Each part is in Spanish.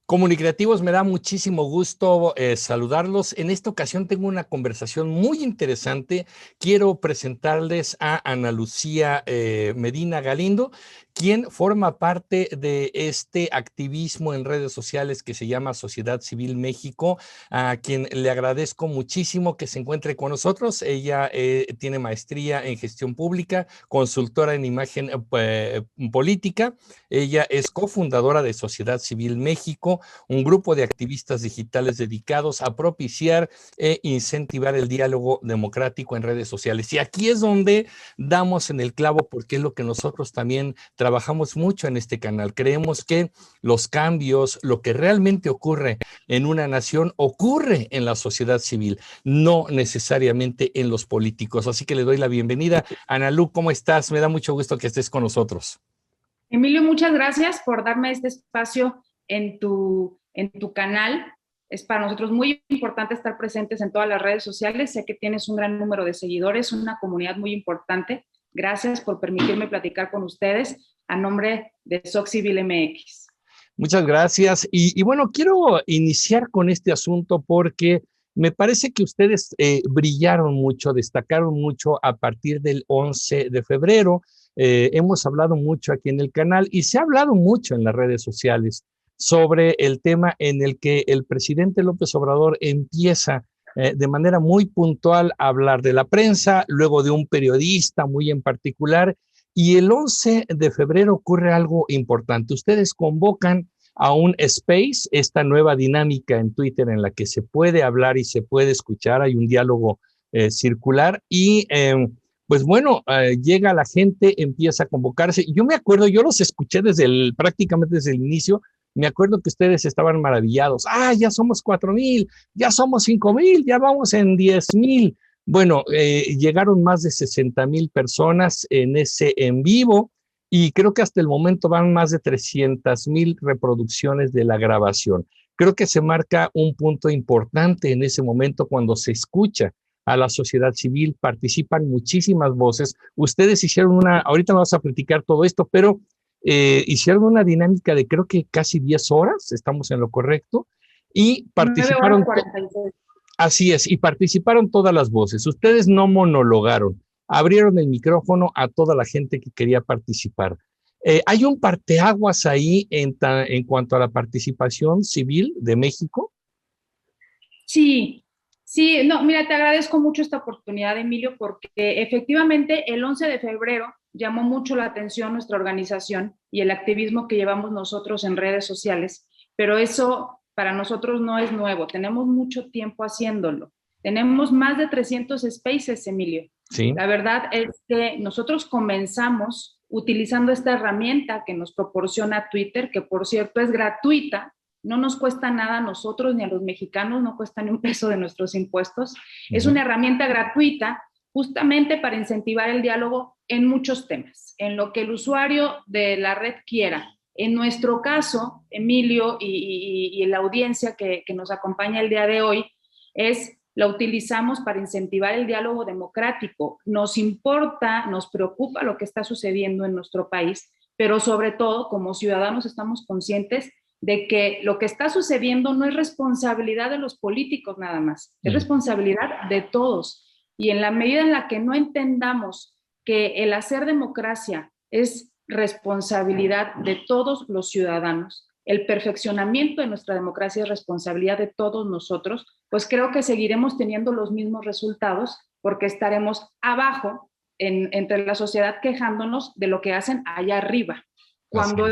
Comunicativos, me da muchísimo gusto saludarlos. En esta ocasión tengo una conversación muy interesante. Quiero presentarles a Ana Lucía Medina Galindo, quien forma parte de este activismo en redes sociales que se llama Sociedad Civil México, a quien le agradezco muchísimo que se encuentre con nosotros. Ella tiene maestría en gestión pública, consultora en imagen política. Ella es cofundadora de Sociedad Civil México, un grupo de activistas digitales dedicados a propiciar e incentivar el diálogo democrático en redes sociales. Y aquí es donde damos en el clavo, porque es lo que nosotros también trabajamos mucho en este canal. Creemos que los cambios, lo que realmente ocurre en una nación, ocurre en la sociedad civil, no necesariamente en los políticos. Así que le doy la bienvenida. Ana Lu, ¿cómo estás? Me da mucho gusto que estés con nosotros. Emilio, muchas gracias por darme este espacio en tu canal. Es para nosotros muy importante estar presentes en todas las redes sociales. Sé que tienes un gran número de seguidores, una comunidad muy importante. Gracias por permitirme platicar con ustedes a nombre de SOC Civil MX. Muchas gracias. Y bueno, quiero iniciar con este asunto porque me parece que ustedes brillaron mucho, destacaron mucho a partir del 11 de febrero. Hemos hablado mucho aquí en el canal y se ha hablado mucho en las redes sociales sobre el tema en el que el presidente López Obrador empieza de manera muy puntual a hablar de la prensa, luego de un periodista muy en particular. Y el 11 de febrero ocurre algo importante. Ustedes convocan a un space, esta nueva dinámica en Twitter en la que se puede hablar y se puede escuchar, hay un diálogo circular y pues bueno, llega la gente, empieza a convocarse. Yo me acuerdo, yo los escuché prácticamente desde el inicio. Me acuerdo que ustedes estaban maravillados. Ah, ya somos 4,000, ya somos 5,000, ya vamos en 10,000. Bueno, llegaron más de 60,000 personas en ese en vivo y creo que hasta el momento van más de 300,000 reproducciones de la grabación. Creo que se marca un punto importante en ese momento cuando se escucha a la sociedad civil, participan muchísimas voces. Ustedes hicieron ahorita vamos a platicar todo esto, pero hicieron una dinámica de creo que casi 10 horas, estamos en lo correcto, y 9 horas participaron. 46. Así es, y participaron todas las voces. Ustedes no monologaron, abrieron el micrófono a toda la gente que quería participar. ¿Hay un parteaguas ahí en cuanto a la participación civil de México? Sí, sí, no, mira, te agradezco mucho esta oportunidad, Emilio, porque efectivamente el 11 de febrero llamó mucho la atención nuestra organización y el activismo que llevamos nosotros en redes sociales, pero eso para nosotros no es nuevo, tenemos mucho tiempo haciéndolo. Tenemos más de 300 spaces, Emilio. Sí. La verdad es que nosotros comenzamos utilizando esta herramienta que nos proporciona Twitter, que por cierto es gratuita. No nos cuesta nada a nosotros ni a los mexicanos, no cuesta ni un peso de nuestros impuestos. Es una herramienta gratuita justamente para incentivar el diálogo en muchos temas, en lo que el usuario de la red quiera. En nuestro caso, Emilio y la audiencia que nos acompaña el día de hoy, la utilizamos para incentivar el diálogo democrático. Nos importa, nos preocupa lo que está sucediendo en nuestro país, pero sobre todo como ciudadanos estamos conscientes de que lo que está sucediendo no es responsabilidad de los políticos nada más, es responsabilidad de todos. Y en la medida en la que no entendamos que el hacer democracia es responsabilidad de todos los ciudadanos, el perfeccionamiento de nuestra democracia es responsabilidad de todos nosotros, pues creo que seguiremos teniendo los mismos resultados porque estaremos abajo entre la sociedad quejándonos de lo que hacen allá arriba. Cuando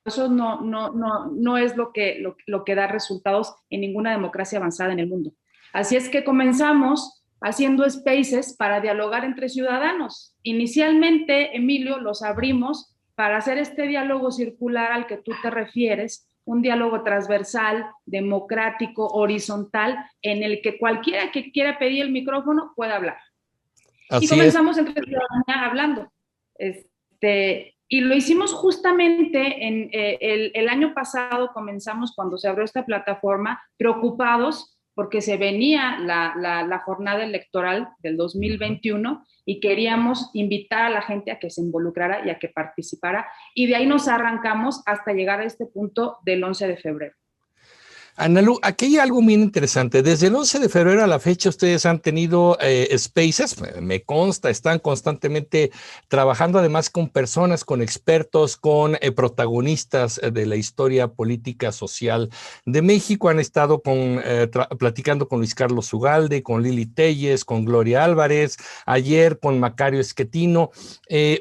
eso no es lo que da resultados en ninguna democracia avanzada en el mundo. Así es que comenzamos haciendo spaces para dialogar entre ciudadanos. Inicialmente, Emilio, los abrimos para hacer este diálogo circular al que tú te refieres, un diálogo transversal, democrático, horizontal, en el que cualquiera que quiera pedir el micrófono pueda hablar. Y Así es. comenzamos entre ciudadanía hablando. Y lo hicimos justamente el año pasado, comenzamos cuando se abrió esta plataforma, preocupados porque se venía la jornada electoral del 2021 y queríamos invitar a la gente a que se involucrara y a que participara. Y de ahí nos arrancamos hasta llegar a este punto del 11 de febrero. Analu, aquí hay algo bien interesante. Desde el 11 de febrero a la fecha ustedes han tenido spaces, me consta, están constantemente trabajando además con personas, con expertos, con protagonistas de la historia política social de México. Han estado platicando con Luis Carlos Ugalde, con Lili Telles, con Gloria Álvarez, ayer con Macario Esquetino.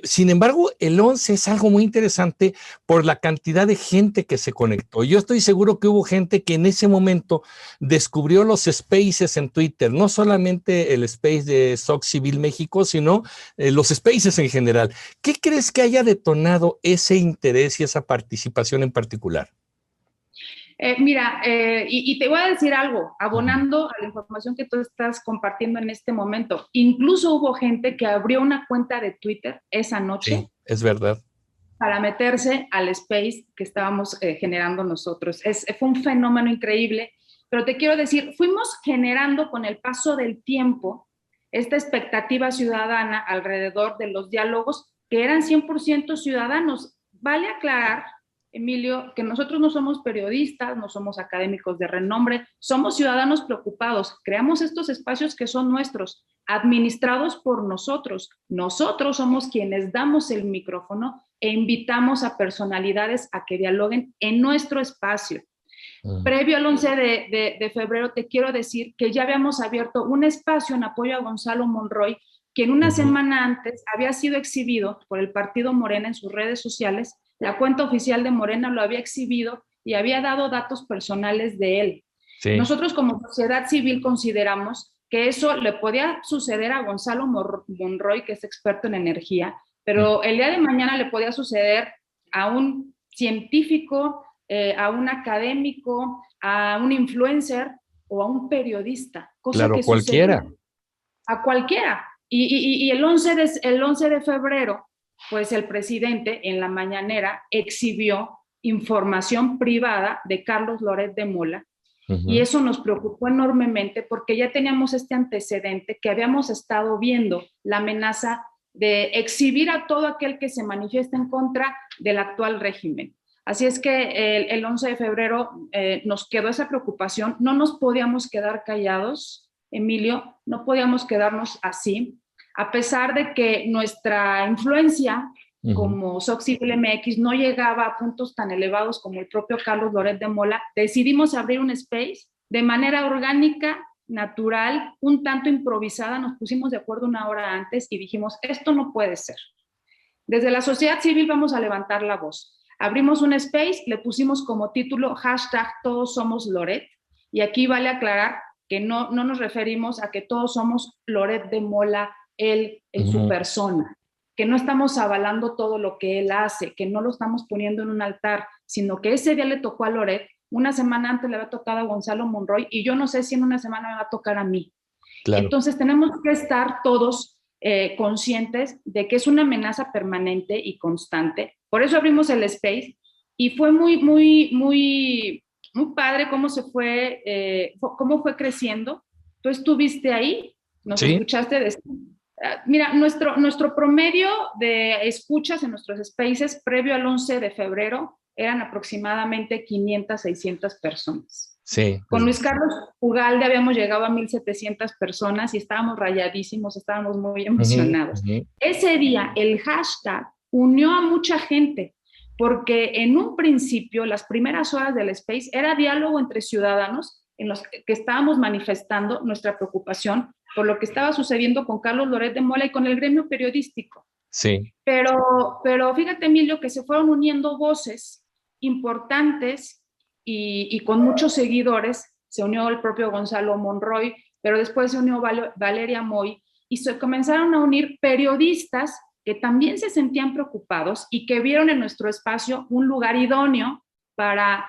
Sin embargo, el 11 es algo muy interesante por la cantidad de gente que se conectó. Yo estoy seguro que hubo gente que en ese momento descubrió los spaces en Twitter, no solamente el space de SOC Civil México, sino los spaces en general. ¿Qué crees que haya detonado ese interés y esa participación en particular? Mira, y te voy a decir algo, abonando a la información que tú estás compartiendo en este momento. Incluso hubo gente que abrió una cuenta de Twitter esa noche. Sí, es verdad. Para meterse al space que estábamos generando nosotros. Fue un fenómeno increíble, pero te quiero decir, fuimos generando con el paso del tiempo esta expectativa ciudadana alrededor de los diálogos que eran 100% ciudadanos. Vale aclarar, Emilio, que nosotros no somos periodistas, no somos académicos de renombre, somos ciudadanos preocupados. Creamos estos espacios que son nuestros, administrados por nosotros. Nosotros somos quienes damos el micrófono e invitamos a personalidades a que dialoguen en nuestro espacio. Previo al 11 de febrero, te quiero decir que ya habíamos abierto un espacio en apoyo a Gonzalo Monroy, quien una semana antes había sido exhibido por el partido Morena en sus redes sociales. La cuenta oficial de Morena lo había exhibido y había dado datos personales de él. Sí. Nosotros como sociedad civil consideramos que eso le podía suceder a Gonzalo Monroy, que es experto en energía, pero el día de mañana le podía suceder a un científico, a un académico, a un influencer o a un periodista. Cosa claro, que cualquiera. A cualquiera. Y el 11 de febrero, pues el presidente en la mañanera exhibió información privada de Carlos Loret de Mola, y eso nos preocupó enormemente porque ya teníamos este antecedente que habíamos estado viendo, la amenaza de exhibir a todo aquel que se manifiesta en contra del actual régimen. Así es que el 11 de febrero nos quedó esa preocupación, no nos podíamos quedar callados, Emilio, no podíamos quedarnos así, a pesar de que nuestra influencia como SOC Civil MX no llegaba a puntos tan elevados como el propio Carlos Loret de Mola, decidimos abrir un space de manera orgánica, natural, un tanto improvisada. Nos pusimos de acuerdo una hora antes y dijimos, esto no puede ser. Desde la sociedad civil vamos a levantar la voz. Abrimos un space, le pusimos como título #Todos Somos Loret, y aquí vale aclarar que no nos referimos a que todos somos Loret de Mola, él en su persona, que no estamos avalando todo lo que él hace, que no lo estamos poniendo en un altar, sino que ese día le tocó a Loret, una semana antes le había tocado a Gonzalo Monroy, y yo no sé si en una semana me va a tocar a mí. Claro. Entonces tenemos que estar todos conscientes de que es una amenaza permanente y constante. Por eso abrimos el space, y fue muy padre cómo cómo fue creciendo. Tú estuviste ahí, nos escuchaste decir. Mira, nuestro promedio de escuchas en nuestros spaces previo al 11 de febrero eran aproximadamente 500, 600 personas. Sí. Con Luis Carlos Ugalde habíamos llegado a 1,700 personas y estábamos rayadísimos, estábamos muy emocionados. Ese día el hashtag unió a mucha gente, porque en un principio, las primeras horas del space, era diálogo entre ciudadanos en los que estábamos manifestando nuestra preocupación por lo que estaba sucediendo con Carlos Loret de Mola y con el gremio periodístico. Sí. Pero fíjate, Emilio, que se fueron uniendo voces importantes y con muchos seguidores. Se unió el propio Gonzalo Monroy, pero después se unió Valeria Moy, y se comenzaron a unir periodistas que también se sentían preocupados y que vieron en nuestro espacio un lugar idóneo para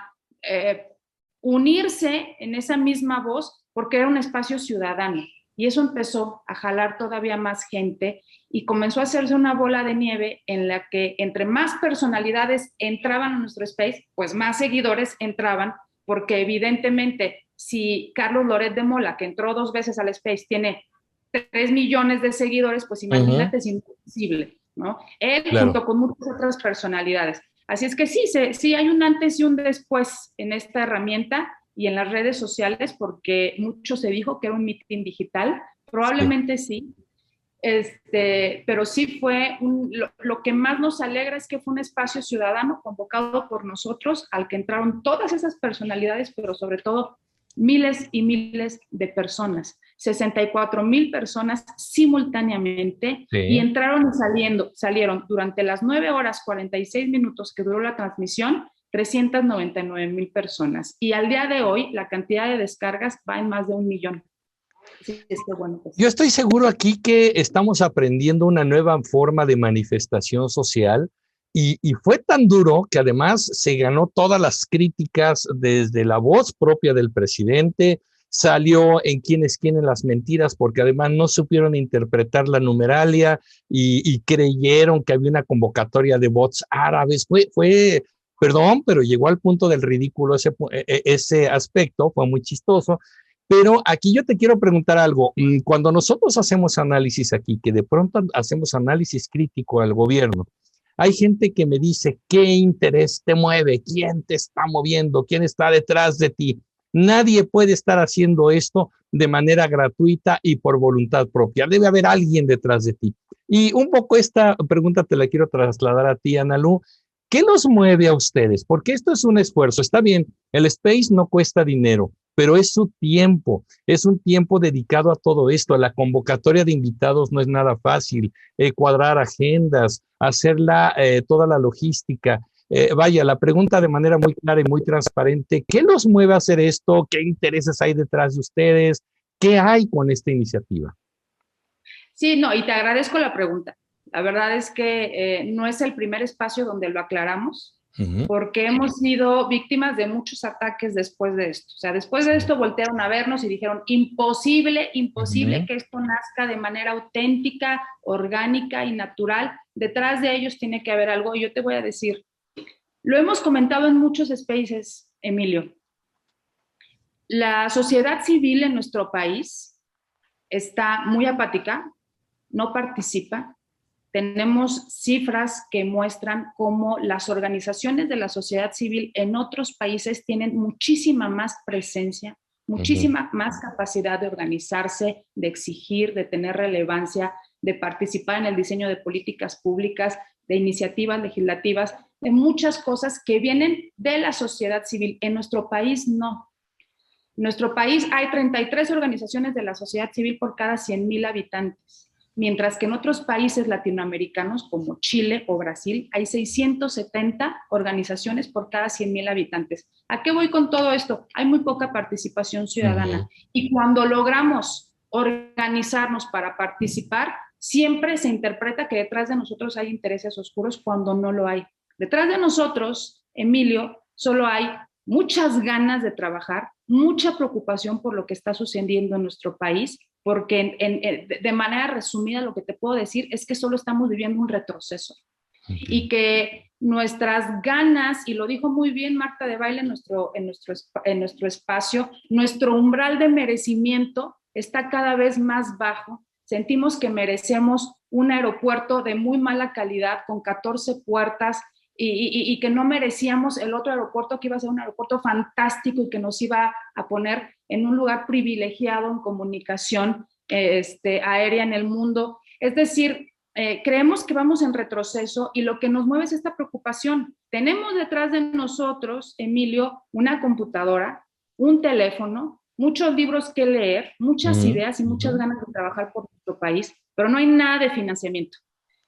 unirse en esa misma voz, porque era un espacio ciudadano. Y eso empezó a jalar todavía más gente y comenzó a hacerse una bola de nieve en la que entre más personalidades entraban a nuestro space, pues más seguidores entraban, porque evidentemente si Carlos Loret de Mola, que entró 2 veces al space, tiene 3 millones de seguidores, pues imagínate, es imposible, ¿no? Él junto con muchas otras personalidades. Así es que sí hay un antes y un después en esta herramienta, y en las redes sociales, porque mucho se dijo que era un mitin digital, Sí. probablemente sí, pero sí fue, lo que más nos alegra es que fue un espacio ciudadano convocado por nosotros, al que entraron todas esas personalidades, pero sobre todo miles y miles de personas, 64,000 personas simultáneamente, y Sí. entraron y salieron durante las 9 horas 46 minutos que duró la transmisión, 399,000 personas. Y al día de hoy, la cantidad de descargas va en más de 1 millón. Sí, bueno, pues. Yo estoy seguro aquí que estamos aprendiendo una nueva forma de manifestación social y fue tan duro que además se ganó todas las críticas desde la voz propia del presidente, salió en quién es quién en las mentiras porque además no supieron interpretar la numeralia y creyeron que había una convocatoria de bots árabes. Perdón, pero llegó al punto del ridículo ese aspecto, fue muy chistoso. Pero aquí yo te quiero preguntar algo. Cuando nosotros hacemos análisis aquí, que de pronto hacemos análisis crítico al gobierno, hay gente que me dice, ¿qué interés te mueve? ¿Quién te está moviendo? ¿Quién está detrás de ti? Nadie puede estar haciendo esto de manera gratuita y por voluntad propia. Debe haber alguien detrás de ti. Y un poco esta pregunta te la quiero trasladar a ti, Analu. ¿Qué los mueve a ustedes? Porque esto es un esfuerzo. Está bien, el space no cuesta dinero, pero es su tiempo, es un tiempo dedicado a todo esto. La convocatoria de invitados no es nada fácil, cuadrar agendas, toda la logística. Vaya, la pregunta de manera muy clara y muy transparente, ¿qué los mueve a hacer esto? ¿Qué intereses hay detrás de ustedes? ¿Qué hay con esta iniciativa? Sí, no, y te agradezco la pregunta. La verdad es que no es el primer espacio donde lo aclaramos, porque hemos sido víctimas de muchos ataques después de esto. O sea, después de esto voltearon a vernos y dijeron, imposible, imposible que esto nazca de manera auténtica, orgánica y natural. Detrás de ellos tiene que haber algo. Y yo te voy a decir, lo hemos comentado en muchos spaces, Emilio. La sociedad civil en nuestro país está muy apática, no participa. Tenemos cifras que muestran cómo las organizaciones de la sociedad civil en otros países tienen muchísima más presencia, muchísima más capacidad de organizarse, de exigir, de tener relevancia, de participar en el diseño de políticas públicas, de iniciativas legislativas, de muchas cosas que vienen de la sociedad civil. En nuestro país no. En nuestro país hay 33 organizaciones de la sociedad civil por cada 100,000 habitantes, mientras que en otros países latinoamericanos como Chile o Brasil hay 670 organizaciones por cada 100,000 habitantes. ¿A qué voy con todo esto? Hay muy poca participación ciudadana y cuando logramos organizarnos para participar, siempre se interpreta que detrás de nosotros hay intereses oscuros cuando no lo hay. Detrás de nosotros, Emilio, solo hay muchas ganas de trabajar, mucha preocupación por lo que está sucediendo en nuestro país, porque de manera resumida lo que te puedo decir es que solo estamos viviendo un retroceso y que nuestras ganas, y lo dijo muy bien Marta de Baile en nuestro espacio, nuestro umbral de merecimiento está cada vez más bajo. Sentimos que merecemos un aeropuerto de muy mala calidad con 14 puertas, y que no merecíamos el otro aeropuerto que iba a ser un aeropuerto fantástico y que nos iba a poner en un lugar privilegiado en comunicación aérea en el mundo. Es decir, creemos que vamos en retroceso y lo que nos mueve es esta preocupación. Tenemos detrás de nosotros, Emilio, una computadora, un teléfono, muchos libros que leer, muchas ideas y muchas ganas de trabajar por nuestro país, pero no hay nada de financiamiento.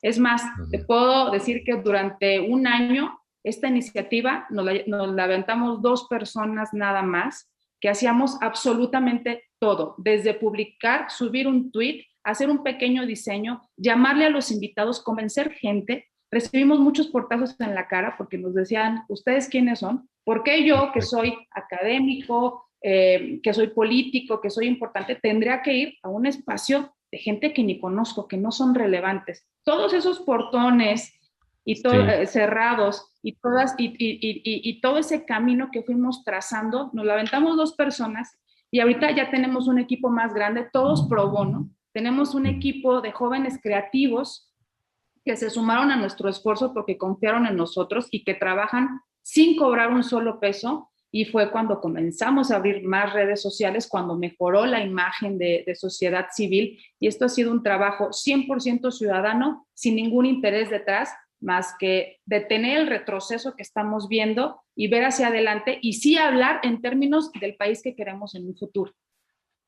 Es más, te puedo decir que durante un año esta iniciativa nos la aventamos 2 personas nada más, que hacíamos absolutamente todo, desde publicar, subir un tweet, hacer un pequeño diseño, llamarle a los invitados, convencer gente. Recibimos muchos portazos en la cara porque nos decían, ¿ustedes quiénes son? ¿Por qué yo, que soy académico, que soy político, que soy importante, tendría que ir a un espacio de gente que ni conozco, que no son relevantes? Todos esos portones y cerrados y todo ese camino que fuimos trazando, nos lo aventamos 2 personas y ahorita ya tenemos un equipo más grande, todos pro bono. Tenemos un equipo de jóvenes creativos que se sumaron a nuestro esfuerzo porque confiaron en nosotros y que trabajan sin cobrar un solo peso y fue cuando comenzamos a abrir más redes sociales, cuando mejoró la imagen de sociedad civil, y esto ha sido un trabajo 100% ciudadano, sin ningún interés detrás, más que detener el retroceso que estamos viendo y ver hacia adelante, y sí hablar en términos del país que queremos en un futuro.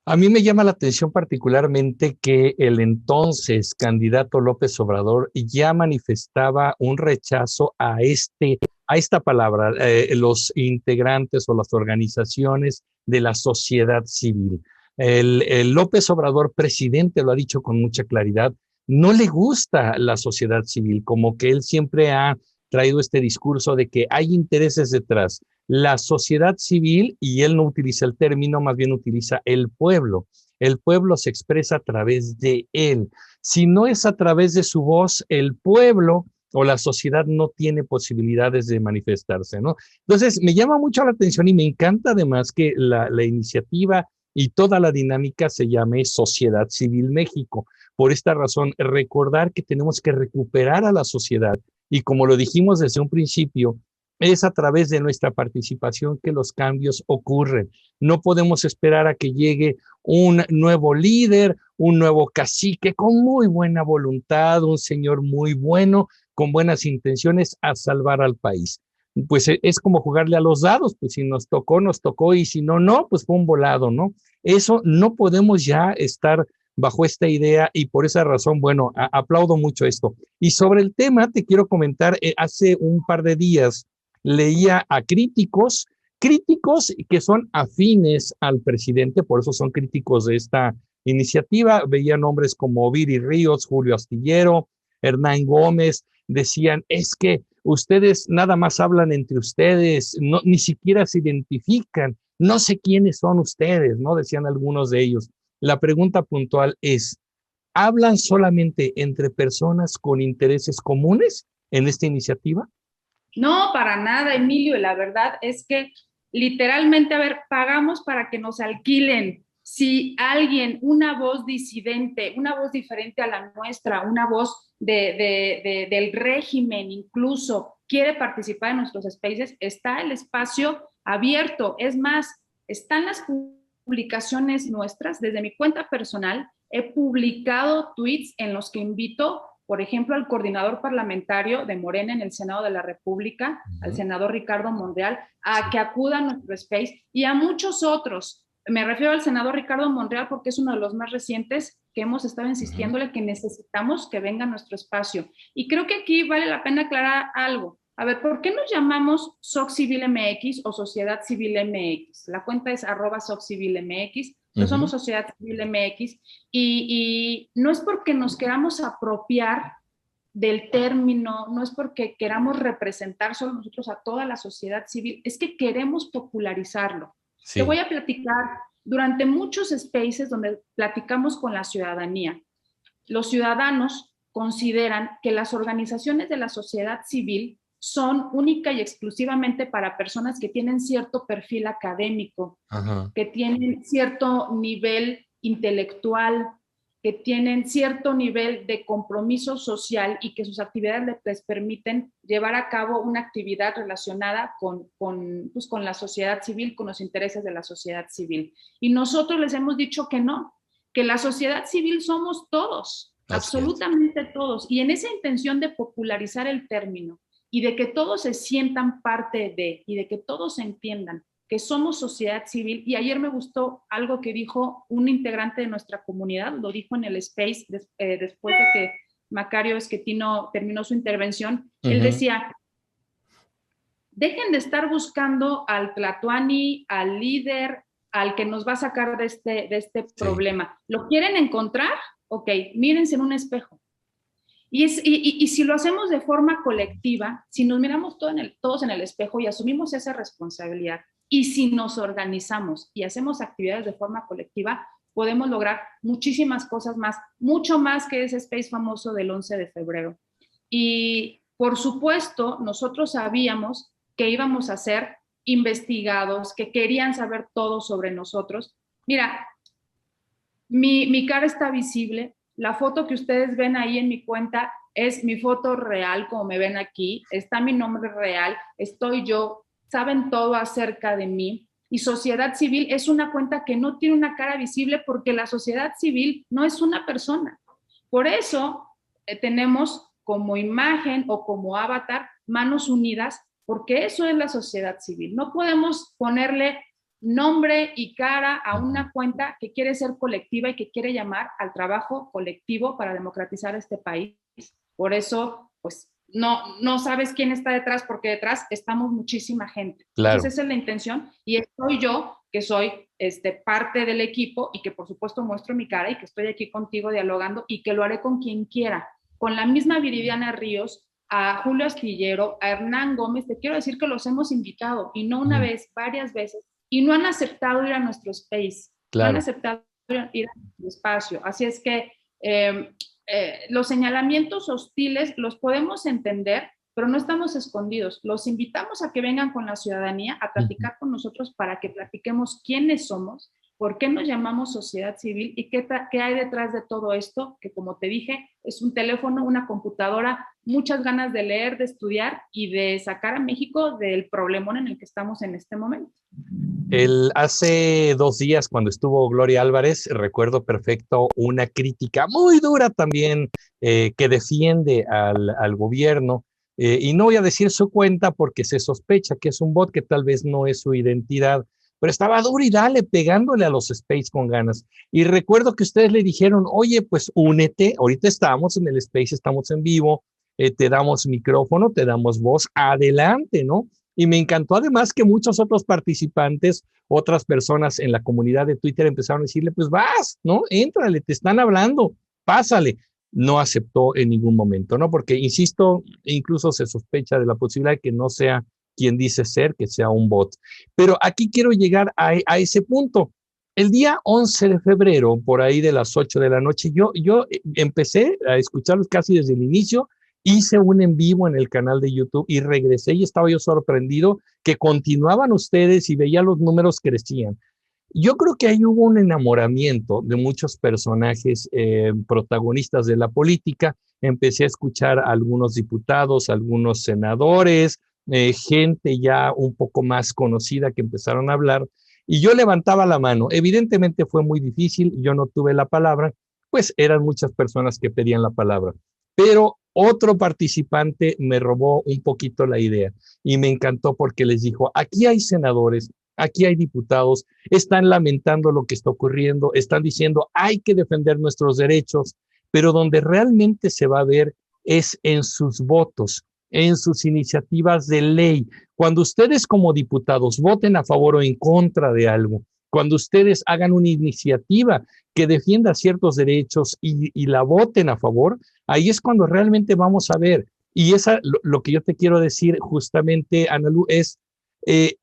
A mí me llama la atención particularmente que el entonces candidato López Obrador ya manifestaba un rechazo a esta palabra, los integrantes o las organizaciones de la sociedad civil. El López Obrador, presidente, lo ha dicho con mucha claridad, no le gusta la sociedad civil, como que él siempre ha traído este discurso de que hay intereses detrás. La sociedad civil, y él no utiliza el término, más bien utiliza el pueblo. El pueblo se expresa a través de él. Si no es a través de su voz, el pueblo o la sociedad no tiene posibilidades de manifestarse, ¿no? Entonces, me llama mucho la atención y me encanta además que la iniciativa y toda la dinámica se llame Sociedad Civil México. Por esta razón, recordar que tenemos que recuperar a la sociedad y como lo dijimos desde un principio, es a través de nuestra participación que los cambios ocurren. No podemos esperar a que llegue un nuevo líder, un nuevo cacique con muy buena voluntad, un señor muy bueno, con buenas intenciones a salvar al país. Pues es como jugarle a los dados, pues si nos tocó, y si no, no, pues fue un volado, ¿no? Eso no podemos ya estar bajo esta idea y por esa razón, bueno, aplaudo mucho esto. Y sobre el tema, te quiero comentar, hace un par de días leía a críticos que son afines al presidente, por eso son críticos de esta iniciativa, veía nombres como Viri Ríos, Julio Astillero, Hernán Gómez, decían, es que ustedes nada más hablan entre ustedes, no, ni siquiera se identifican, no sé quiénes son ustedes, ¿no? Decían algunos de ellos. La pregunta puntual es, ¿hablan solamente entre personas con intereses comunes en esta iniciativa? No, para nada, Emilio. La verdad es que literalmente, a ver, pagamos para que nos alquilen. Si alguien, una voz disidente, una voz diferente a la nuestra, una voz del régimen incluso, quiere participar en nuestros spaces, está el espacio abierto. Es más, están las publicaciones nuestras. Desde mi cuenta personal, he publicado tweets en los que invito, por ejemplo, al coordinador parlamentario de Morena en el Senado de la República, al senador Ricardo Monreal, a que acuda a nuestro space, y a muchos otros. Me refiero al senador Ricardo Monreal porque es uno de los más recientes que hemos estado insistiéndole que necesitamos que venga a nuestro espacio. Y creo que aquí vale la pena aclarar algo. A ver, ¿por qué nos llamamos SOC Civil MX o Sociedad Civil MX? La cuenta es @SOC Civil MX. No somos Sociedad Civil MX y no es porque nos queramos apropiar del término, no es porque queramos representar solo nosotros a toda la sociedad civil, es que queremos popularizarlo. Sí. Te voy a platicar, durante muchos spaces donde platicamos con la ciudadanía, los ciudadanos consideran que las organizaciones de la sociedad civil son única y exclusivamente para personas que tienen cierto perfil académico, que tienen cierto nivel intelectual, que tienen cierto nivel de compromiso social y que sus actividades les permiten llevar a cabo una actividad relacionada con la sociedad civil, con los intereses de la sociedad civil. Y nosotros les hemos dicho que no, que la sociedad civil somos todos, absolutamente todos. Y en esa intención de popularizar el término y de que todos se sientan parte de, y de que todos entiendan que somos sociedad civil. Y ayer me gustó algo que dijo un integrante de nuestra comunidad, lo dijo en el space después de que Macario Schettino terminó su intervención. Él decía, dejen de estar buscando al tlatoani, al líder, al que nos va a sacar de este problema. ¿Lo quieren encontrar? Ok, mírense en un espejo. Y si lo hacemos de forma colectiva, si nos miramos todos en el espejo y asumimos esa responsabilidad, y si nos organizamos y hacemos actividades de forma colectiva, podemos lograr muchísimas cosas más, mucho más que ese space famoso del 11 de febrero. Y por supuesto, nosotros sabíamos que íbamos a ser investigados, que querían saber todo sobre nosotros. Mira, mi cara está visible. La foto que ustedes ven ahí en mi cuenta es mi foto real, como me ven aquí. Está mi nombre real. Estoy yo. saben todo acerca de mí. Y sociedad civil es una cuenta que no tiene una cara visible porque la sociedad civil no es una persona. Por eso tenemos como imagen o como avatar manos unidas, porque eso es la sociedad civil. No podemos ponerle nombre y cara a una cuenta que quiere ser colectiva y que quiere llamar al trabajo colectivo para democratizar este país. Por eso, pues, no sabes quién está detrás, porque detrás estamos muchísima gente. Claro. Entonces esa es la intención, y soy yo, que soy parte del equipo y que por supuesto muestro mi cara y que estoy aquí contigo dialogando y que lo haré con quien quiera. Con la misma Viridiana Ríos, a Julio Astillero, a Hernán Gómez, te quiero decir que los hemos invitado, y no una vez, varias veces, y no han aceptado ir a nuestro space, claro. no han aceptado ir a nuestro espacio. Así es que los señalamientos hostiles los podemos entender, pero no estamos escondidos. Los invitamos a que vengan con la ciudadanía a platicar con nosotros para que platiquemos quiénes somos, por qué nos llamamos sociedad civil y qué hay detrás de todo esto, que como te dije, es un teléfono, una computadora, muchas ganas de leer, de estudiar y de sacar a México del problemón en el que estamos en este momento. Hace 2 días, cuando estuvo Gloria Álvarez, recuerdo perfecto una crítica muy dura también que defiende al gobierno. Y no voy a decir su cuenta porque se sospecha que es un bot, que tal vez no es su identidad, pero estaba duro y dale, pegándole a los Space con ganas. Y recuerdo que ustedes le dijeron, oye, pues únete, ahorita estamos en el Space, estamos en vivo, te damos micrófono, te damos voz, adelante, ¿no? Y me encantó además que muchos otros participantes, otras personas en la comunidad de Twitter empezaron a decirle, pues vas, ¿no? Éntrale, te están hablando, pásale. No aceptó en ningún momento, ¿no? Porque, insisto, incluso se sospecha de la posibilidad de que no sea quien dice ser, que sea un bot. Pero aquí quiero llegar a ese punto. El día 11 de febrero, por ahí de las 8 de la noche, yo empecé a escucharlos casi desde el inicio. Hice un en vivo en el canal de YouTube y regresé y estaba yo sorprendido que continuaban ustedes y veía los números crecían. Yo creo que ahí hubo un enamoramiento de muchos personajes protagonistas de la política. Empecé a escuchar a algunos diputados, algunos senadores, gente ya un poco más conocida que empezaron a hablar y yo levantaba la mano. Evidentemente fue muy difícil, yo no tuve la palabra, pues eran muchas personas que pedían la palabra. Pero otro participante me robó un poquito la idea y me encantó porque les dijo, aquí hay senadores, aquí hay diputados, están lamentando lo que está ocurriendo, están diciendo, hay que defender nuestros derechos, pero donde realmente se va a ver es en sus votos, en sus iniciativas de ley. Cuando ustedes como diputados voten a favor o en contra de algo, cuando ustedes hagan una iniciativa que defienda ciertos derechos y la voten a favor, ahí es cuando realmente vamos a ver. Y lo que yo te quiero decir justamente, Analu, es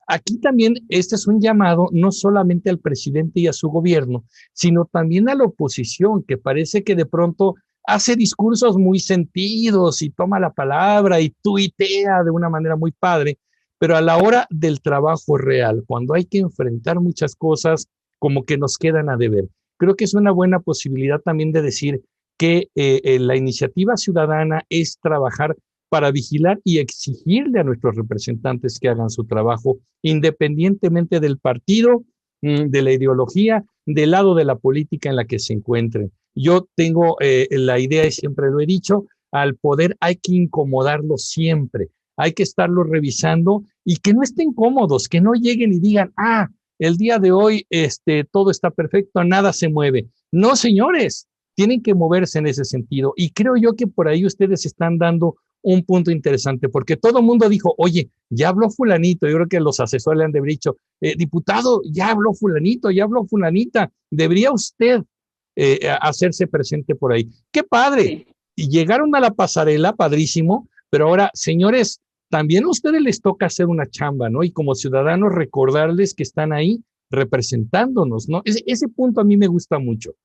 aquí también este es un llamado no solamente al presidente y a su gobierno, sino también a la oposición, que parece que de pronto hace discursos muy sentidos y toma la palabra y tuitea de una manera muy padre, pero a la hora del trabajo real, cuando hay que enfrentar muchas cosas, como que nos quedan a deber. Creo que es una buena posibilidad también de decir que la iniciativa ciudadana es trabajar para vigilar y exigirle a nuestros representantes que hagan su trabajo, independientemente del partido, de la ideología, del lado de la política en la que se encuentren. Yo tengo la idea, y siempre lo he dicho, al poder hay que incomodarlo siempre, hay que estarlo revisando y que no estén cómodos, que no lleguen y digan, el día de hoy todo está perfecto, nada se mueve. No, señores, tienen que moverse en ese sentido. Y creo yo que por ahí ustedes están dando un punto interesante, porque todo el mundo dijo, oye, ya habló fulanito, yo creo que los asesores le han de haber dicho, diputado, ya habló fulanito, ya habló fulanita, debería usted hacerse presente por ahí. ¡Qué padre! Sí. Y llegaron a la pasarela, padrísimo, pero ahora, señores, también a ustedes les toca hacer una chamba, ¿no? Y como ciudadanos recordarles que están ahí representándonos, ¿no? Ese punto a mí me gusta mucho.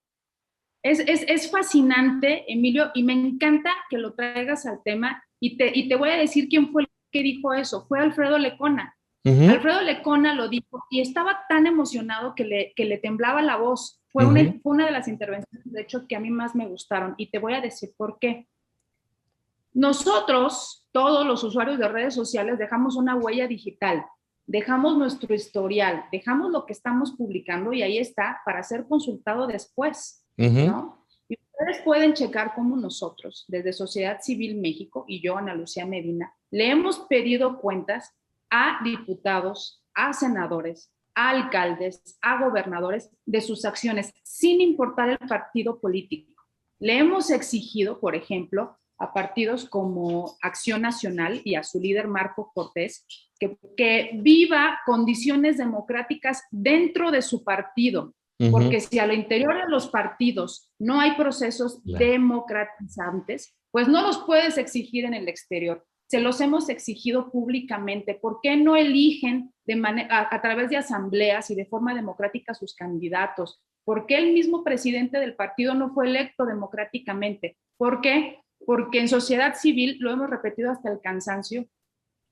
Es fascinante, Emilio, y me encanta que lo traigas al tema, y te voy a decir quién fue el que dijo eso, fue Alfredo Lecona. Alfredo Lecona lo dijo y estaba tan emocionado que le temblaba la voz. Fue una de las intervenciones, de hecho, que a mí más me gustaron, y te voy a decir por qué. Nosotros, todos los usuarios de redes sociales, dejamos una huella digital. dejamos nuestro historial, dejamos lo que estamos publicando y ahí está para ser consultado después, ¿no? Y ustedes pueden checar cómo nosotros, desde Sociedad Civil México y yo, Ana Lucía Medina, le hemos pedido cuentas a diputados, a senadores, a alcaldes, a gobernadores de sus acciones, sin importar el partido político. Le hemos exigido, por ejemplo, a partidos como Acción Nacional y a su líder Marco Cortés, que viva condiciones democráticas dentro de su partido, porque si al interior de los partidos no hay procesos democratizantes, pues no los puedes exigir en el exterior. Se los hemos exigido públicamente. ¿Por qué no eligen a través de asambleas y de forma democrática sus candidatos? ¿Por qué el mismo presidente del partido no fue electo democráticamente? ¿Por qué? Porque en sociedad civil, lo hemos repetido hasta el cansancio,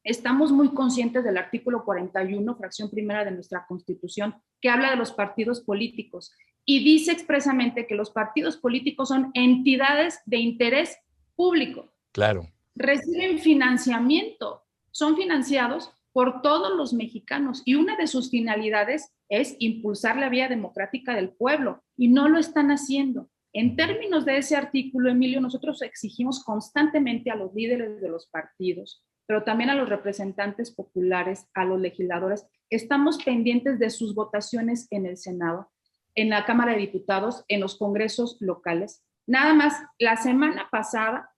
estamos muy conscientes del artículo 41, fracción primera de nuestra Constitución, que habla de los partidos políticos y dice expresamente que los partidos políticos son entidades de interés público. Claro. Reciben financiamiento, son financiados por todos los mexicanos y una de sus finalidades es impulsar la vía democrática del pueblo y no lo están haciendo. En términos de ese artículo, Emilio, nosotros exigimos constantemente a los líderes de los partidos, pero también a los representantes populares, a los legisladores. Estamos pendientes de sus votaciones en el Senado, en la Cámara de Diputados, en los congresos locales. Nada más, la semana pasada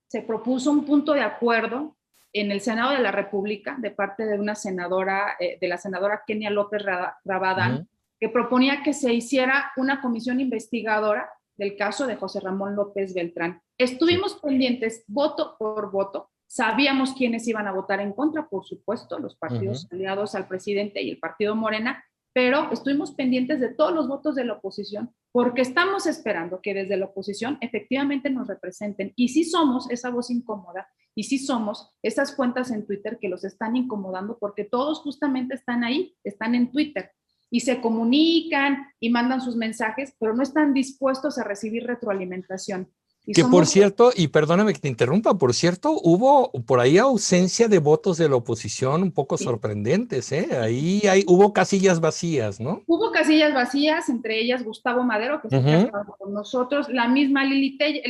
se propuso un punto de acuerdo en el Senado de la República de parte de una senadora, de la senadora Kenia López Rabadán, que proponía que se hiciera una comisión investigadora del caso de José Ramón López Beltrán. Estuvimos pendientes voto por voto, sabíamos quiénes iban a votar en contra, por supuesto, los partidos aliados al presidente y el partido Morena, pero estuvimos pendientes de todos los votos de la oposición porque estamos esperando que desde la oposición efectivamente nos representen y sí somos esa voz incómoda y sí somos esas cuentas en Twitter que los están incomodando porque todos justamente están ahí, están en Twitter y se comunican y mandan sus mensajes, pero no están dispuestos a recibir retroalimentación. Que por cierto, y perdóname que te interrumpa, por cierto, hubo por ahí ausencia de votos de la oposición un poco sorprendentes, ¿eh? Ahí hubo casillas vacías, ¿no? Hubo casillas vacías, entre ellas Gustavo Madero, que está estado con nosotros, la misma Lili Telles,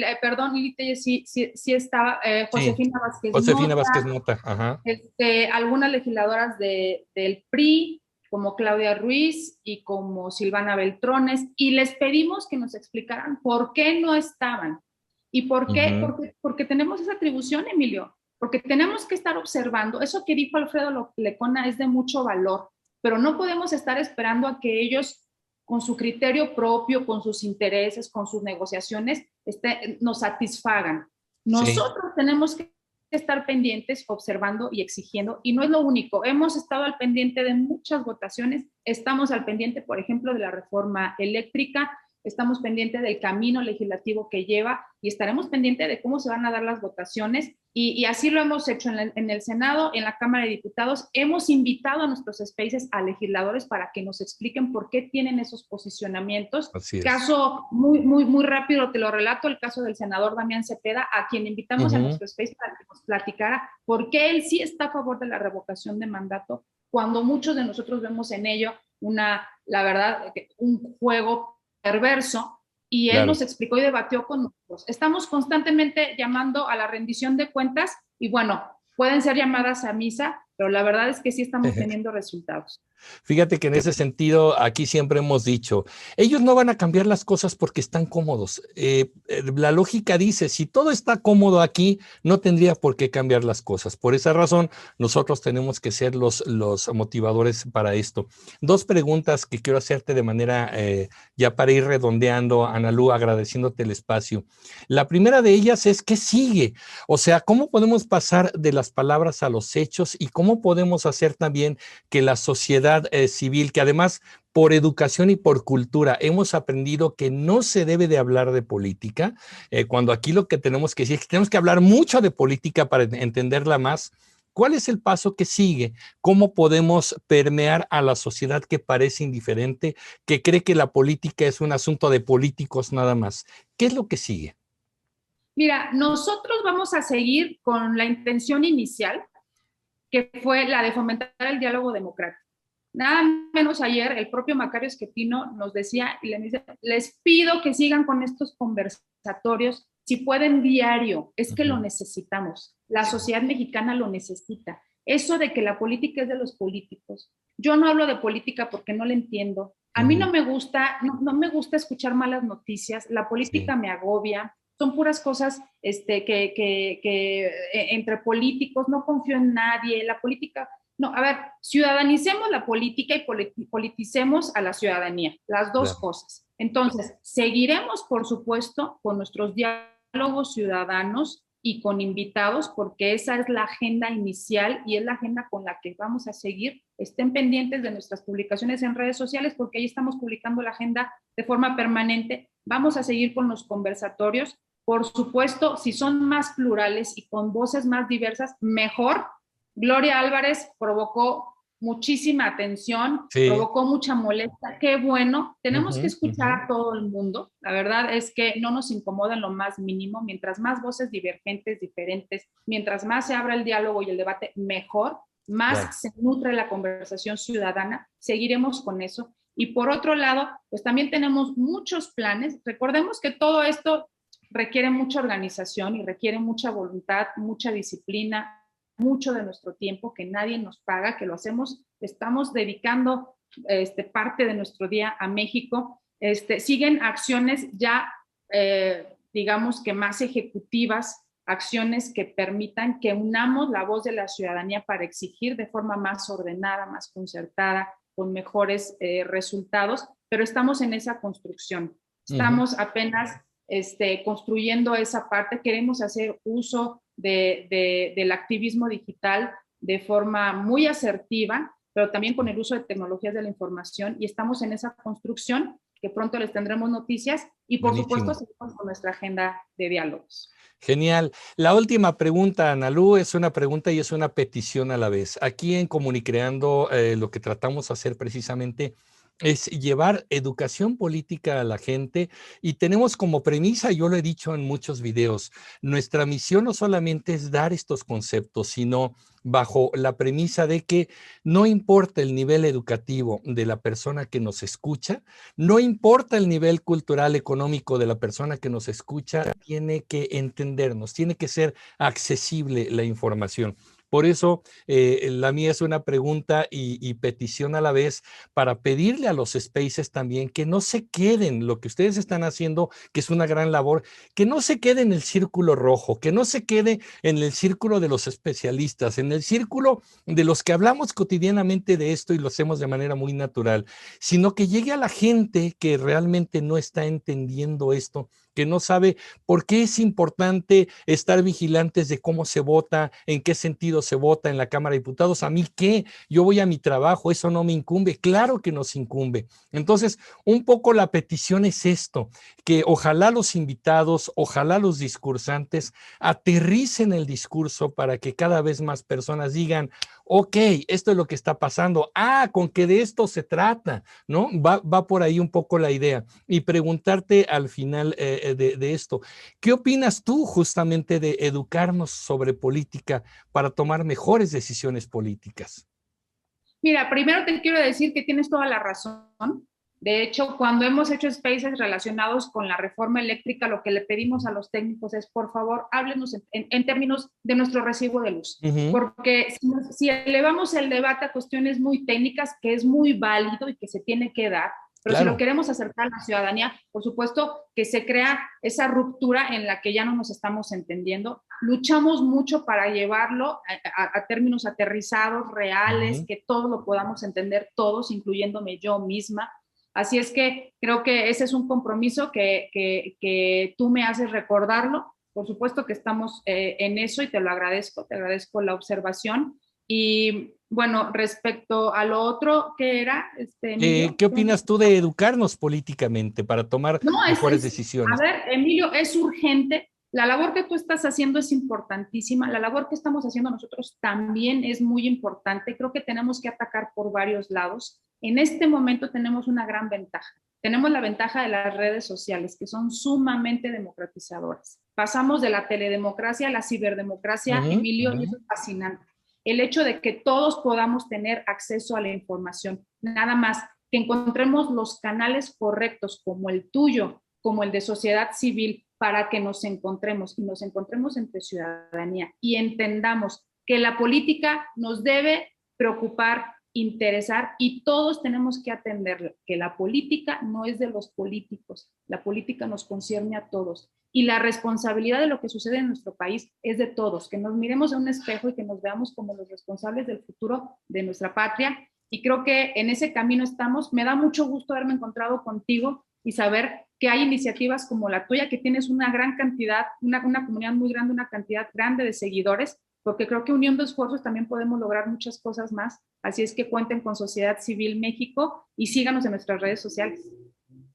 Lili Telles sí estaba, Josefina Vázquez Mota. Josefina Vázquez Mota, algunas legisladoras del PRI, como Claudia Ruiz y como Silvana Beltrones, y les pedimos que nos explicaran por qué no estaban. ¿Y por qué? Porque tenemos esa atribución, Emilio, porque tenemos que estar observando. Eso que dijo Alfredo Lecona es de mucho valor, pero no podemos estar esperando a que ellos, con su criterio propio, con sus intereses, con sus negociaciones, nos satisfagan. Nosotros tenemos que estar pendientes, observando y exigiendo, y no es lo único. Hemos estado al pendiente de muchas votaciones, estamos al pendiente, por ejemplo, de la reforma eléctrica, estamos pendientes del camino legislativo que lleva y estaremos pendientes de cómo se van a dar las votaciones y así lo hemos hecho en el Senado, en la Cámara de Diputados. Hemos invitado a nuestros spaces a legisladores para que nos expliquen por qué tienen esos posicionamientos. Caso muy rápido, te lo relato, el caso del senador Damián Cepeda, a quien invitamos a nuestro space para que nos platicara por qué él sí está a favor de la revocación de mandato, cuando muchos de nosotros vemos en ello la verdad, un juego perverso, y él nos explicó y debatió con nosotros. Estamos constantemente llamando a la rendición de cuentas y bueno, pueden ser llamadas a misa, pero la verdad es que sí estamos teniendo resultados. Fíjate que en ese sentido, aquí siempre hemos dicho, ellos no van a cambiar las cosas porque están cómodos. La lógica dice, si todo está cómodo aquí, no tendría por qué cambiar las cosas. Por esa razón, nosotros tenemos que ser los motivadores para esto. Dos preguntas que quiero hacerte de manera, ya para ir redondeando, Analu, agradeciéndote el espacio. La primera de ellas es, ¿qué sigue? O sea, ¿cómo podemos pasar de las palabras a los hechos y cómo podemos hacer también que la sociedad civil, que además por educación y por cultura hemos aprendido que no se debe de hablar de política, cuando aquí lo que tenemos que decir es que tenemos que hablar mucho de política para entenderla más? ¿Cuál es el paso que sigue? ¿Cómo podemos permear a la sociedad que parece indiferente, que cree que la política es un asunto de políticos nada más? ¿Qué es lo que sigue? Mira, nosotros vamos a seguir con la intención inicial que fue la de fomentar el diálogo democrático. Nada menos ayer el propio Macario Schettino nos decía y le dice, les pido que sigan con estos conversatorios, si pueden diario, es que lo necesitamos, la sociedad mexicana lo necesita. Eso de que la política es de los políticos, yo no hablo de política porque no la entiendo, a mí no me gusta, no me gusta escuchar malas noticias, la política me agobia, son puras cosas que entre políticos, no confío en nadie, la política... No, a ver, ciudadanicemos la política y politicemos a la ciudadanía, las dos cosas. Entonces, seguiremos, por supuesto, con nuestros diálogos ciudadanos y con invitados, porque esa es la agenda inicial y es la agenda con la que vamos a seguir. Estén pendientes de nuestras publicaciones en redes sociales, porque ahí estamos publicando la agenda de forma permanente. Vamos a seguir con los conversatorios. Por supuesto, si son más plurales y con voces más diversas, mejor. Gloria Álvarez provocó muchísima atención, provocó mucha molestia, qué bueno, tenemos que escuchar a todo el mundo, la verdad es que no nos incomoda en lo más mínimo, mientras más voces divergentes, diferentes, mientras más se abra el diálogo y el debate, mejor, más se nutre la conversación ciudadana, seguiremos con eso. Y por otro lado, pues también tenemos muchos planes, recordemos que todo esto requiere mucha organización y requiere mucha voluntad, mucha disciplina, mucho de nuestro tiempo que nadie nos paga, que lo hacemos, estamos dedicando parte de nuestro día a México. Siguen acciones ya, digamos que más ejecutivas, acciones que permitan que unamos la voz de la ciudadanía para exigir de forma más ordenada, más concertada, con mejores resultados, pero estamos en esa construcción. Estamos apenas construyendo esa parte, queremos hacer uso del activismo digital de forma muy asertiva, pero también con el uso de tecnologías de la información, y estamos en esa construcción que pronto les tendremos noticias y por supuesto seguimos con nuestra agenda de diálogos. Genial. La última pregunta, Analu, es una pregunta y es una petición a la vez. Aquí en Comunicreando lo que tratamos de hacer precisamente es llevar educación política a la gente y tenemos como premisa, yo lo he dicho en muchos videos, nuestra misión no solamente es dar estos conceptos, sino bajo la premisa de que no importa el nivel educativo de la persona que nos escucha, no importa el nivel cultural, económico de la persona que nos escucha, tiene que entendernos, tiene que ser accesible la información. Por eso la mía es una pregunta y petición a la vez para pedirle a los spaces también que no se queden, lo que ustedes están haciendo, que es una gran labor, que no se quede en el círculo rojo, que no se quede en el círculo de los especialistas, en el círculo de los que hablamos cotidianamente de esto y lo hacemos de manera muy natural, sino que llegue a la gente que realmente no está entendiendo esto, que no sabe por qué es importante estar vigilantes de cómo se vota, en qué sentido se vota en la Cámara de Diputados. ¿A mí qué? Yo voy a mi trabajo, eso no me incumbe. Claro que nos incumbe. Entonces, un poco la petición es esto, que ojalá los invitados, ojalá los discursantes aterricen el discurso para que cada vez más personas digan, ok, esto es lo que está pasando. Ah, con que de esto se trata, ¿no? Va por ahí un poco la idea. Y preguntarte al final de esto, ¿qué opinas tú justamente de educarnos sobre política para tomar mejores decisiones políticas? Mira, primero te quiero decir que tienes toda la razón. De hecho, cuando hemos hecho spaces relacionados con la reforma eléctrica, lo que le pedimos a los técnicos es, por favor, háblenos en términos de nuestro recibo de luz. Porque si elevamos el debate a cuestiones muy técnicas, que es muy válido y que se tiene que dar, pero si lo queremos acercar a la ciudadanía, por supuesto que se crea esa ruptura en la que ya no nos estamos entendiendo. Luchamos mucho para llevarlo a términos aterrizados, reales, que todos lo podamos entender, todos, incluyéndome yo misma. Así es que creo que ese es un compromiso que tú me haces recordarlo. Por supuesto que estamos en eso y te agradezco la observación. Y bueno, respecto a lo otro, ¿qué era? Emilio, ¿qué opinas tú de educarnos políticamente para tomar mejores decisiones? A ver, Emilio, es urgente. La labor que tú estás haciendo es importantísima. La labor que estamos haciendo nosotros también es muy importante. Creo que tenemos que atacar por varios lados. En este momento tenemos una gran ventaja. Tenemos la ventaja de las redes sociales, que son sumamente democratizadoras. Pasamos de la teledemocracia a la ciberdemocracia, Emilio, y eso es fascinante. el hecho de que todos podamos tener acceso a la información, nada más, que encontremos los canales correctos como el tuyo, como el de sociedad civil, para que nos encontremos y nos encontremos entre ciudadanía y entendamos que la política nos debe preocupar, interesar y todos tenemos que atender que la política no es de los políticos, la política nos concierne a todos y la responsabilidad de lo que sucede en nuestro país es de todos, que nos miremos a un espejo y que nos veamos como los responsables del futuro de nuestra patria y creo que en ese camino estamos. Me da mucho gusto haberme encontrado contigo y saber que hay iniciativas como la tuya, que tienes una gran cantidad, una comunidad muy grande, una cantidad grande de seguidores, porque creo que uniendo esfuerzos también podemos lograr muchas cosas más. Así es que cuenten con Sociedad Civil México y síganos en nuestras redes sociales.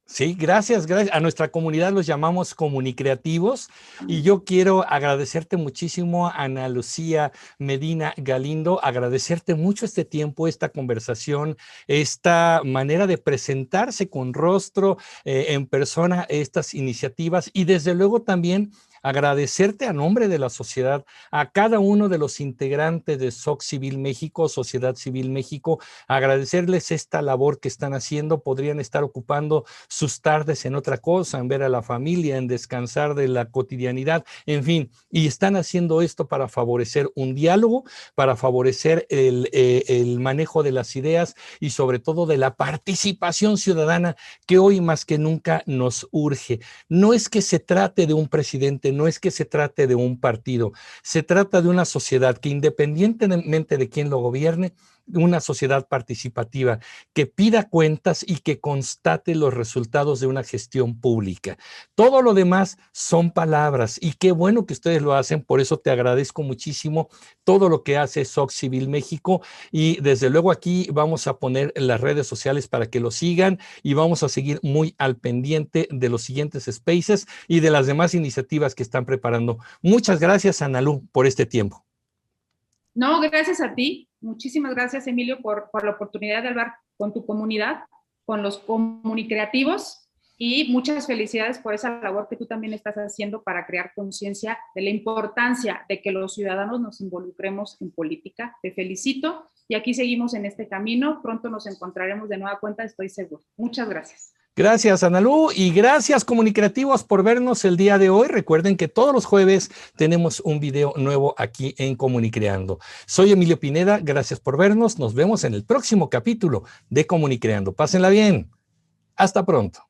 Sí, gracias. A nuestra comunidad los llamamos comunicreativos y yo quiero agradecerte muchísimo, Ana Lucía Medina Galindo, agradecerte mucho este tiempo, esta conversación, esta manera de presentarse con rostro en persona estas iniciativas y desde luego también agradecerte a nombre de la sociedad, a cada uno de los integrantes de SOC Civil México, Sociedad Civil México, agradecerles esta labor que están haciendo. Podrían estar ocupando sus tardes en otra cosa, en ver a la familia, en descansar de la cotidianidad, en fin, y están haciendo esto para favorecer un diálogo, para favorecer el manejo de las ideas y sobre todo de la participación ciudadana que hoy más que nunca nos urge. No es que se trate de un presidente, no es que se trate de un partido, se trata de una sociedad que independientemente de quién lo gobierne, una sociedad participativa que pida cuentas y que constate los resultados de una gestión pública. Todo lo demás son palabras y qué bueno que ustedes lo hacen, por eso te agradezco muchísimo todo lo que hace SOC Civil México y desde luego aquí vamos a poner en las redes sociales para que lo sigan y vamos a seguir muy al pendiente de los siguientes spaces y de las demás iniciativas que están preparando. Muchas gracias, Analu, por este tiempo. No, gracias a ti. Muchísimas gracias, Emilio, por la oportunidad de hablar con tu comunidad, con los comunicreativos y muchas felicidades por esa labor que tú también estás haciendo para crear conciencia de la importancia de que los ciudadanos nos involucremos en política. Te felicito y aquí seguimos en este camino. Pronto nos encontraremos de nueva cuenta, estoy seguro. Muchas gracias. Gracias, Analu, y gracias, comunicreativos, por vernos el día de hoy. Recuerden que todos los jueves tenemos un video nuevo aquí en Comunicreando. Soy Emilio Pineda, gracias por vernos. Nos vemos en el próximo capítulo de Comunicreando. Pásenla bien. Hasta pronto.